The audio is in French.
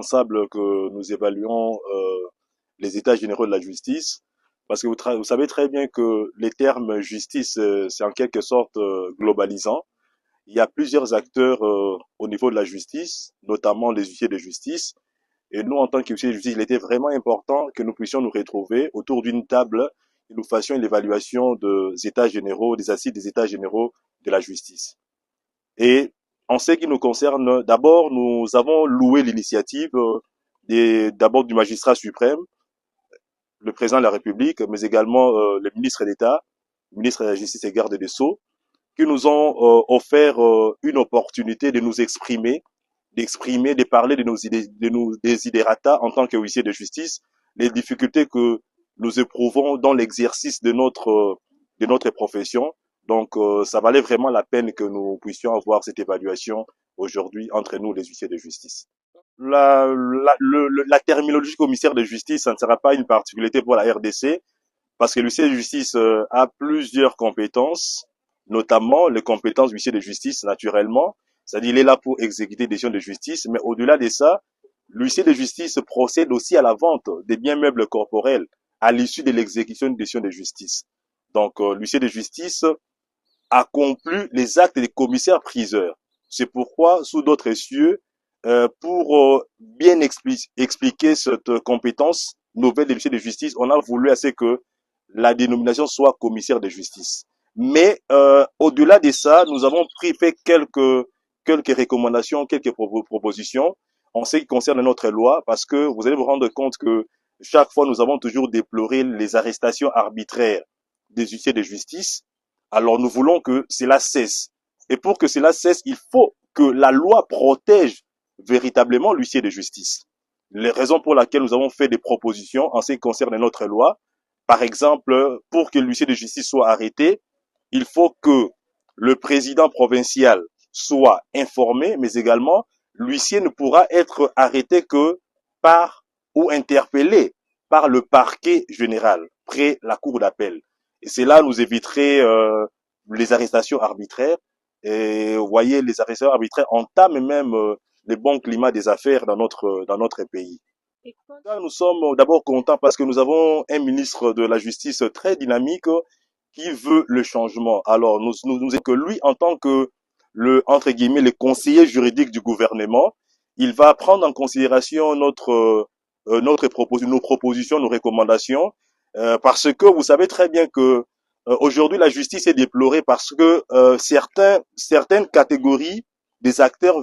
indispensable que nous évaluions les états généraux de la justice, parce que vous savez très bien que les termes justice, c'est en quelque sorte globalisant. Il y a plusieurs acteurs au niveau de la justice, notamment les huissiers de justice. Et nous, en tant qu'huissiers de justice, il était vraiment important que nous puissions nous retrouver autour d'une table et nous fassions l'évaluation des états généraux, des assises des états généraux de la justice. Et en ce qui nous concerne, d'abord, nous avons loué l'initiative d'abord du magistrat suprême, le président de la République, mais également le ministre d'État, le ministre de la Justice et garde des Sceaux, qui nous ont offert une opportunité de nous exprimer, de parler de nos idées, de nos desiderata en tant que huissier de justice, les difficultés que nous éprouvons dans l'exercice de notre profession. Donc, ça valait vraiment la peine que nous puissions avoir cette évaluation aujourd'hui entre nous, les huissiers de justice. La terminologie commissaire de justice, ça ne sera pas une particularité pour la RDC, parce que l'huissier de justice a plusieurs compétences, notamment les compétences du huissier de justice, naturellement. C'est-à-dire, il est là pour exécuter des décisions de justice, mais au-delà de ça, l'huissier de justice procède aussi à la vente des biens meubles corporels à l'issue de l'exécution d'une décision de justice. Donc, l'huissier de justice accomplit les actes des commissaires-priseurs. C'est pourquoi, sous d'autres cieux, pour bien expliquer cette compétence nouvelle de l'huissier de justice, on a voulu assez que la dénomination soit commissaire de justice. Mais au-delà de ça, nous avons fait quelques recommandations, quelques propositions en ce qui concerne notre loi, parce que vous allez vous rendre compte que chaque fois, nous avons toujours déploré les arrestations arbitraires des huissiers de justice. Alors nous voulons que cela cesse. Et pour que cela cesse, il faut que la loi protège véritablement l'huissier de justice. Les raisons pour lesquelles nous avons fait des propositions en ce qui concerne notre loi, par exemple, pour que l'huissier de justice soit arrêté, il faut que le président provincial soit informé, mais également l'huissier ne pourra être arrêté que par ou interpellé par le parquet général près la cour d'appel. Et cela nous éviterait les arrestations arbitraires. Et vous voyez, les arrestations arbitraires entament même le bon climat des affaires dans notre pays. Là, nous sommes d'abord contents parce que nous avons un ministre de la Justice très dynamique qui veut le changement. Alors, nous que lui, en tant que entre guillemets, le conseiller juridique du gouvernement, il va prendre en considération nos propositions, nos recommandations, parce que vous savez très bien que aujourd'hui la justice est déplorée parce que certaines catégories des acteurs